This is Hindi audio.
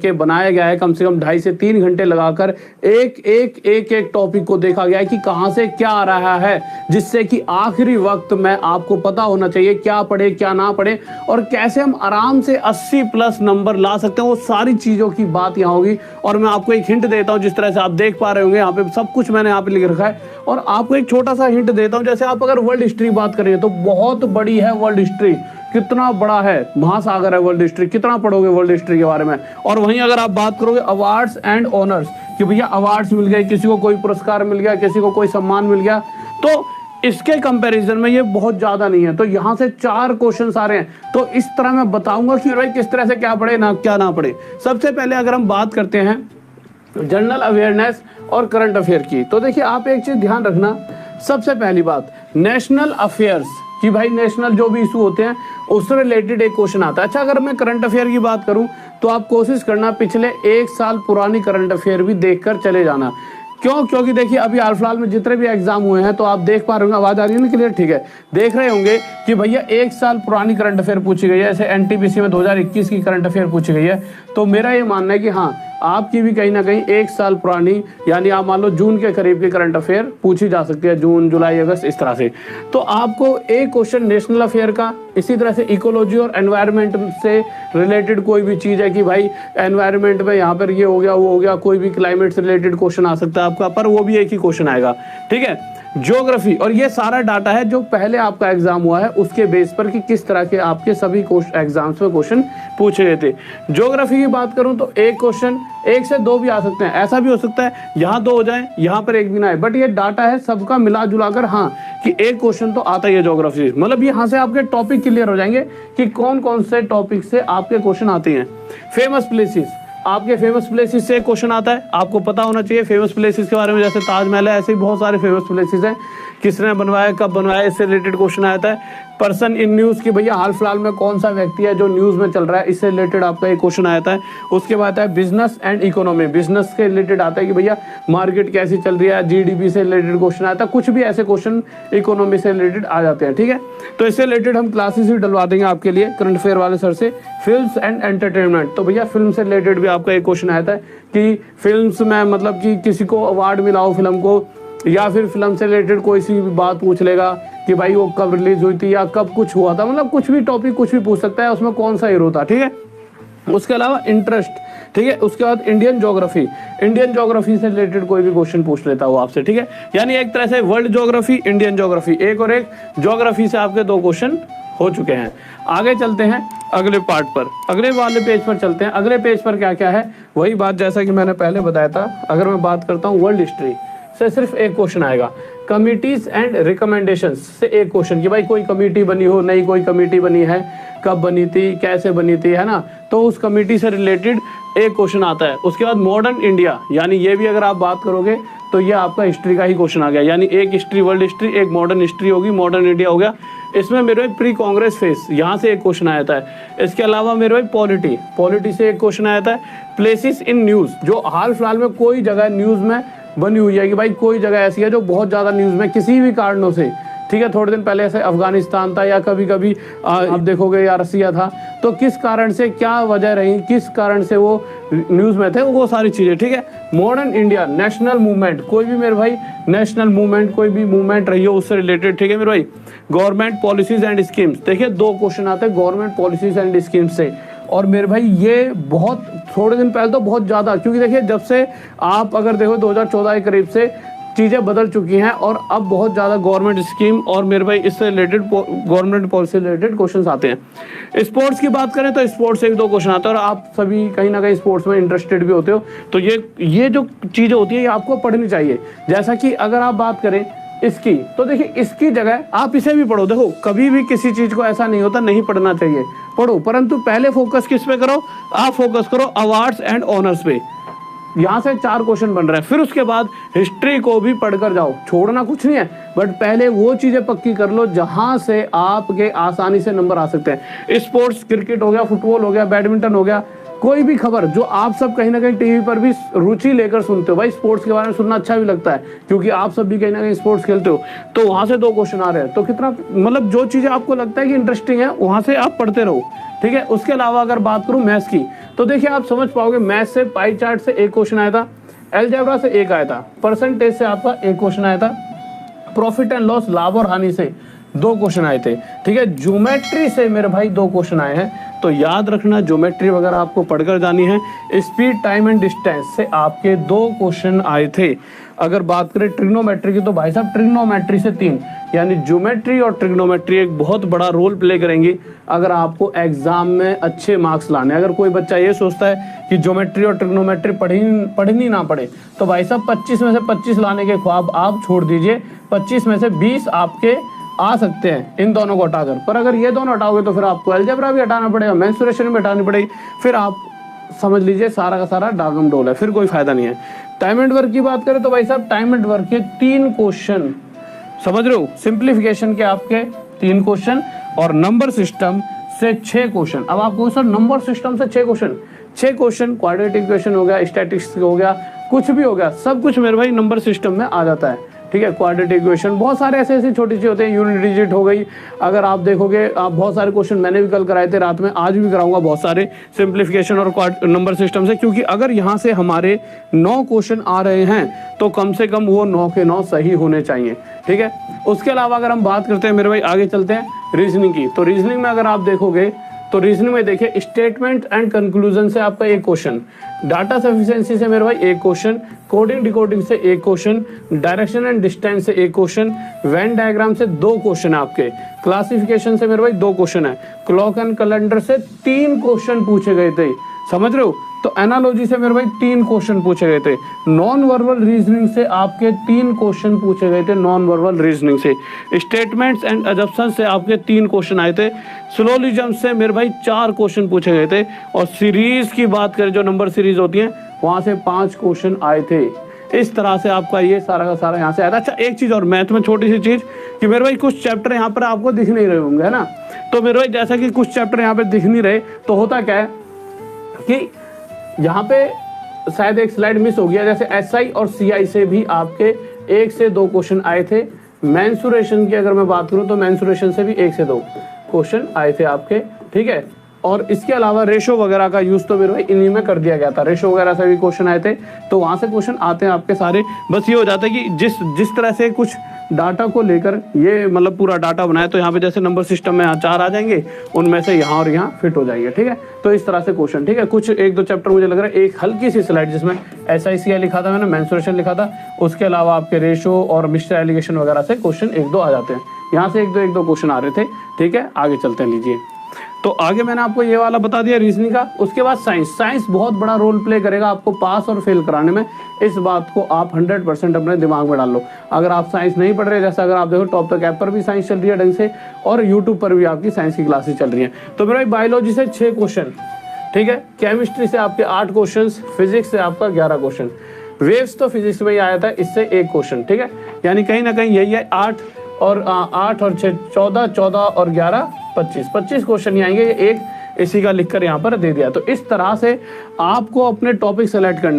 के बनाया गया है, कम से कम 2.5 से 3 घंटे लगाकर एक टॉपिक को देखा गया है कि कहां से क्या आ रहा है, जिससे कि आखिरी वक्त में आपको पता होना चाहिए क्या पढ़े क्या ना पढ़े और कैसे हम आराम से 80+ नंबर ला सकते हैं। वो सारी चीजों की बात यहाँ होगी। और मैं आपको एक हिंट देता हूँ, जिस तरह से आप देख पा रहे होंगे यहाँ पे सब कुछ मैंने यहाँ पे लिख रखा है। और आपको एक छोटा सा हिंट देता हूँ, जैसे आप अगर वर्ल्ड हिस्ट्री बात करेंगे तो बहुत बड़ी है वर्ल्ड हिस्ट्री, कितना बड़ा है, महासागर है वर्ल्ड हिस्ट्री, कितना पढ़ोगे वर्ल्ड हिस्ट्री के बारे में। और वहीं अगर आप बात करोगे अवार्ड्स एंड ऑनर्स कि भैया अवार्ड्स मिल गए, किसी को कोई पुरस्कार मिल गया, किसी को कोई सम्मान मिल गया, तो इसके कंपैरिजन में ये बहुत ज्यादा नहीं है। तो यहाँ से 4 क्वेश्चन आ रहे हैं। तो इस तरह मैं बताऊंगा कि भाई किस तरह से क्या पढ़े ना क्या ना पढ़े। सबसे पहले अगर हम बात करते हैं जनरल अवेयरनेस और करंट अफेयर की, तो देखिए आप एक चीज ध्यान रखना। सबसे पहली बात नेशनल अफेयर्स कि भाई नेशनल जो भी इशू होते हैं उससे रिलेटेड एक क्वेश्चन आता है। अच्छा, अगर मैं करंट अफेयर की बात करूं तो आप कोशिश करना पिछले 1 साल पुरानी करंट अफेयर भी देखकर चले जाना। क्यों? क्योंकि देखिए अभी हाल फिलहाल में जितने भी एग्जाम हुए हैं तो आप देख पा रहे होंगे, आवाज आ रही है ना क्लियर? ठीक है, देख रहे होंगे कि भैया 1 साल पुरानी करंट अफेयर पूछी गई है। जैसे एनटीपीसी में 2021 की करंट अफेयर पूछी गई है। तो मेरा ये मानना है कि हाँ आपकी भी कहीं ना कहीं 1 साल पुरानी, यानी आप मान लो जून के करीब की करंट अफेयर पूछी जा सकती है, जून जुलाई अगस्त इस तरह से। तो आपको एक क्वेश्चन नेशनल अफेयर का, इसी तरह से इकोलॉजी और एनवायरनमेंट से रिलेटेड कोई भी चीज है कि भाई एनवायरनमेंट में यहाँ पर ये हो गया वो हो गया, कोई भी क्लाइमेट से रिलेटेड क्वेश्चन आ सकता है आपका, पर वो भी एक ही क्वेश्चन आएगा। ठीक है, ज्योग्राफी, और ये सारा डाटा है जो पहले आपका एग्जाम हुआ है उसके बेस पर कि किस तरह के आपके सभी एग्जाम्स में क्वेश्चन पूछे गए थे। ज्योग्राफी की बात करूं तो एक क्वेश्चन, 1 से 2 भी आ सकते हैं, ऐसा भी हो सकता है यहाँ 2 हो जाए यहाँ पर 1 भी ना आए, बट ये डाटा है सबका मिला जुलाकर हाँ कि एक क्वेश्चन तो आता ही है ज्योग्राफी। मतलब यहाँ से आपके टॉपिक क्लियर हो जाएंगे कि कौन कौन से टॉपिक से आपके क्वेश्चन आते हैं। फेमस प्लेसेस, आपके फेमस प्लेसेस से क्वेश्चन आता है, आपको पता होना चाहिए फेमस प्लेसेस के बारे में। जैसे ताजमहल है, ऐसे ही बहुत सारे फेमस प्लेसेस हैं, किसने बनवाया, कब बनवाया, इससे रिलेटेड क्वेश्चन आता है। पर्सन इन न्यूज़ की भैया हाल फिलहाल में कौन सा व्यक्ति है जो न्यूज़ में चल रहा है, इससे रिलेटेड आपका एक क्वेश्चन आता है। उसके बाद आता है बिजनेस एंड इकोनॉमी, बिजनेस के रिलेटेड आता है कि भैया मार्केट कैसी चल रही है, जीडीपी से रिलेटेड क्वेश्चन आता है। कुछ भी ऐसे क्वेश्चन इकोनॉमी से रिलेटेड आ जाते हैं। ठीक है, तो इससे रिलेटेड हम क्लासेस भी डलवा देंगे आपके लिए करंट अफेयर वाले सर से। फिल्म्स एंड एंटरटेनमेंट, तो भैया फिल्म से रिलेटेड भी आपका एक क्वेश्चन आता है कि फिल्म्स में मतलब कि किसी को अवार्ड मिला हो फिल्म को, या फिर फिल्म से रिलेटेड कोई सी भी बात पूछ लेगा कि भाई वो कब रिलीज हुई थी या कब कुछ हुआ था, मतलब कुछ भी टॉपिक कुछ भी पूछ सकता है, उसमें कौन सा हीरो था। ठीक है, उसके अलावा इंटरेस्ट, ठीक है, उसके बाद इंडियन ज्योग्राफी, इंडियन ज्योग्राफी से रिलेटेड कोई भी क्वेश्चन पूछ लेता है वो आपसे। ठीक है, यानी एक तरह से वर्ल्ड ज्योग्राफी, इंडियन ज्योग्राफी, एक और एक ज्योग्राफी से आपके 2 क्वेश्चन हो चुके हैं। आगे चलते हैं अगले पार्ट पर, अगले वाले पेज पर चलते हैं। अगले पेज पर क्या क्या है, वही बात जैसा कि मैंने पहले बताया था। अगर मैं बात करता हूँ वर्ल्ड हिस्ट्री से सिर्फ एक क्वेश्चन आएगा। कमिटीज एंड रिकमेंडेशंस से एक क्वेश्चन कि भाई कोई कमेटी बनी हो, नई कोई कमेटी बनी है, कब बनी थी, कैसे बनी थी, है ना, तो उस कमेटी से रिलेटेड एक क्वेश्चन आता है। उसके बाद मॉडर्न इंडिया, यानी ये भी अगर आप बात करोगे तो ये आपका हिस्ट्री का ही क्वेश्चन आ गया, यानी एक हिस्ट्री वर्ल्ड हिस्ट्री, एक मॉडर्न हिस्ट्री होगी, मॉडर्न इंडिया हो गया। इसमें मेरे भाई प्री कांग्रेस फेस, यहाँ से एक क्वेश्चन आया था। इसके अलावा मेरे भाई पॉलिटी से एक क्वेश्चन आया था। प्लेसेस इन न्यूज़, जो हाल फिलहाल में कोई जगह न्यूज़ में बनी हुई है कि भाई कोई जगह ऐसी है जो बहुत ज़्यादा न्यूज़ में किसी भी कारणों से, ठीक है, थोड़े दिन पहले ऐसे अफगानिस्तान था या कभी कभी आप देखोगे या रसिया था, तो किस कारण से क्या वजह रही, किस कारण से वो न्यूज़ में थे, वो सारी चीज़ें। ठीक है, मॉडर्न इंडिया, नेशनल मूवमेंट, कोई भी मेरे भाई नेशनल मूवमेंट, कोई भी मूवमेंट रही हो उससे रिलेटेड। ठीक है मेरे भाई, गवर्नमेंट पॉलिसीज एंड स्कीम्स, देखिए 2 क्वेश्चन आते हैं गवर्नमेंट पॉलिसीज एंड स्कीम्स से। और मेरे भाई ये बहुत थोड़े दिन पहले तो बहुत ज़्यादा, क्योंकि देखिए जब से आप अगर देखो 2014 के करीब से चीज़ें बदल चुकी हैं और अब बहुत ज़्यादा गवर्नमेंट स्कीम और मेरे भाई इससे related government policy related questions आते हैं। स्पोर्ट्स की बात करें तो स्पोर्ट्स से 1-2 क्वेश्चन आते हैं और आप सभी कहीं ना कहीं स्पोर्ट्स में इंटरेस्टेड भी होते हो, तो ये जो चीज़ें होती है ये आपको पढ़नी चाहिए। जैसा कि अगर आप बात करें इसकी, तो देखिए इसकी जगह आप इसे भी पढ़ो। देखो कभी भी किसी चीज़ को ऐसा नहीं होता नहीं पढ़ना चाहिए, पढ़ो, परंतु पहले फोकस किस पे करो, आप फोकस करो अवार्ड्स एंड ऑनर्स पे। यहाँ से 4 क्वेश्चन बन रहे हैं। फिर उसके बाद हिस्ट्री को भी पढ़कर जाओ, छोड़ना कुछ नहीं है, बट पहले वो चीजें पक्की कर लो जहां से आपके आसानी से नंबर आ सकते हैं। स्पोर्ट्स, क्रिकेट हो गया, फुटबॉल हो गया, बैडमिंटन हो गया, कोई भी खबर जो आप सब कहीं ना कहीं टीवी पर भी रुचि लेकर सुनते हो, भाई स्पोर्ट्स के बारे में सुनना अच्छा भी लगता है क्योंकि आप सब भी कहीं ना कहीं स्पोर्ट्स खेलते हो, तो वहां से 2 क्वेश्चन आ रहे हैं। तो कितना मतलब जो चीजें आपको लगता है कि इंटरेस्टिंग है वहां से आप पढ़ते रहो। ठीक है, उसके अलावा अगर बात करूं मैथ्स की, तो देखिए आप समझ पाओगे, मैथ से पाई चार्ट से एक क्वेश्चन आया था, अलजेब्रा से एक आया था, परसेंटेज से आपका एक क्वेश्चन आया था, प्रॉफिट एंड लॉस लाभ और हानि से 2 क्वेश्चन आए थे, ठीक है। ज्योमेट्री से मेरे भाई 2 क्वेश्चन आए हैं, तो याद रखना ज्योमेट्री वगैरह आपको पढ़कर जानी है। स्पीड, टाइम एंड डिस्टेंस से आपके 2 क्वेश्चन आए थे। अगर बात करें ट्रिग्नोमेट्री की तो भाई साहब ट्रिग्नोमेट्री से 3, यानी ज्योमेट्री और ट्रिग्नोमेट्री एक बहुत बड़ा रोल प्ले करेंगी अगर आपको एग्जाम में अच्छे मार्क्स लाने। अगर कोई बच्चा ये सोचता है कि ज्योमेट्री और ट्रिग्नोमेट्री पढ़नी ना पड़े, तो भाई साहब 25 में से 25 लाने के ख्वाब आप छोड़ दीजिए, 25 में से 20 आपके आ सकते हैं इन दोनों को हटाकर। पर अगर ये दोनों हटाओगे तो फिर आपको अलजेब्रा भी हटाना पड़ेगा, मेंसुरेशन भी हटानी पड़ेगी, फिर आप समझ लीजिए सारा का सारा डागम डोल है, फिर कोई फायदा नहीं है। टाइम एंड वर्क की बात करें तो भाई साहब टाइम एंड वर्क के 3 क्वेश्चन, समझ रहे हो, सिंप्लीफिकेशन के आपके 3 क्वेश्चन और नंबर सिस्टम से 6 क्वेश्चन। अब आपको सर नंबर सिस्टम से 6 क्वेश्चन क्वाड्रेटिक इक्वेशन हो गया, स्टैटिस्टिक्स हो गया, कुछ भी हो गया, सब कुछ मेरे भाई नंबर सिस्टम में आ जाता है, ठीक है। क्वाड्रेटिक इक्वेशन बहुत सारे ऐसे छोटी सी होते हैं, यूनिट डिजिट हो गई। अगर आप देखोगे आप बहुत सारे क्वेश्चन मैंने भी कल कराए थे रात में, आज भी कराऊंगा बहुत सारे सिंप्लीफिकेशन और नंबर सिस्टम से, क्योंकि अगर यहाँ से हमारे 9 क्वेश्चन आ रहे हैं तो कम से कम वो 9 के 9 सही होने चाहिए, ठीक है। उसके अलावा अगर हम बात करते हैं मेरे भाई, आगे चलते हैं रीजनिंग की, तो रीजनिंग में अगर आप देखोगे तो रीजनिंग में देखिए स्टेटमेंट एंड कंक्लूजन से आपका 1 क्वेश्चन, डाटा सफिशिएंसी से मेरे भाई 1 क्वेश्चन, कोडिंग डिकोडिंग से 1 क्वेश्चन, डायरेक्शन एंड डिस्टेंस से 1 क्वेश्चन, वेन डायग्राम से 2 क्वेश्चन है आपके, क्लासिफिकेशन से मेरे भाई 2 क्वेश्चन है, क्लॉक एंड कैलेंडर से 3 क्वेश्चन पूछे गए थे, समझ रहे हो। तो एनालॉजी से मेरे भाई 3 क्वेश्चन पूछे गए थे, नॉन वर्बल रीजनिंग से आपके 3 क्वेश्चन पूछे गए थे, नॉन वर्बल रीजनिंग से, स्टेटमेंट्स एंड अजम्पशन से आपके 3 क्वेश्चन आए थे, सिलोजिज्म से मेरे भाई 4 क्वेश्चन पूछे गए थे, और सीरीज की बात करें जो नंबर सीरीज होती है वहां से 5 क्वेश्चन आए थे। इस तरह से आपका ये सारा का सारा यहाँ से आया था। अच्छा एक चीज और मैथ में छोटी सी चीज कि मेरे भाई कुछ चैप्टर यहाँ पर आपको दिख नहीं रहे होंगे, है ना। तो मेरे भाई जैसा कि कुछ चैप्टर यहाँ पे दिख नहीं रहे, तो होता क्या है कि यहाँ पे शायद एक स्लाइड मिस हो गया, जैसे एसआई और सीआई से भी आपके 1 से 2 क्वेश्चन आए थे। मेंसुरेशन की अगर मैं बात करूँ तो मेंसुरेशन से भी 1 से 2 क्वेश्चन आए थे आपके, ठीक है। और इसके अलावा रेशो वगैरह का यूज तो मेरे भाई इन्हीं में कर दिया गया था, रेशो वगैरह से भी क्वेश्चन आए थे, तो वहां से क्वेश्चन आते हैं आपके सारे। बस ये हो जाता है कि जिस तरह से कुछ डाटा को लेकर ये मतलब पूरा डाटा बनाए, तो यहाँ पे जैसे नंबर सिस्टम में यहाँ 4 आ जाएंगे, उनमें से यहाँ और यहाँ फिट हो जाएंगे, ठीक है। तो इस तरह से क्वेश्चन, ठीक है। कुछ 1-2 चैप्टर मुझे लग रहा है, एक हल्की सी स्लाइड जिसमें SICI लिखा था मैंने, मेंसुरेशन लिखा था, उसके अलावा आपके रेशो और मिस्टर एलिगेशन वगैरह से क्वेश्चन 1-2 आ जाते हैं, यहाँ से 1-2 क्वेश्चन आ रहे थे, ठीक है। आगे चलते हैं, लीजिए। तो आगे मैंने आपको ये वाला बता दिया रीजनिंग का। उसके बाद साइंस बहुत बड़ा रोल प्ले करेगा आपको पास और फेल कराने में, इस बात को आप 100% अपने दिमाग में डाल लो। अगर आप साइंस नहीं पढ़ रहे, जैसे अगर आप देखो टॉप तक ऐप पर भी साइंस चल रही है ढंग से, और यूट्यूब पर भी आपकी साइंस की क्लासेस चल रही हैं, तो मेरा बायोलॉजी से 6 क्वेश्चन, ठीक है। केमिस्ट्री से आपके 8 क्वेश्चन, फिजिक्स से आपका 11 क्वेश्चन, वेव्स तो फिजिक्स में ही आया था, इससे 1 क्वेश्चन, ठीक है। यानी कहीं ना कहीं यही है, 8 और 6 14 और 11 25 क्वेश्चन ही आएंगे। ये एक इसी का लिखकर यहाँ पर दे दिया। तो इस तरह से आपको अपने टॉपिक सेलेक्ट करने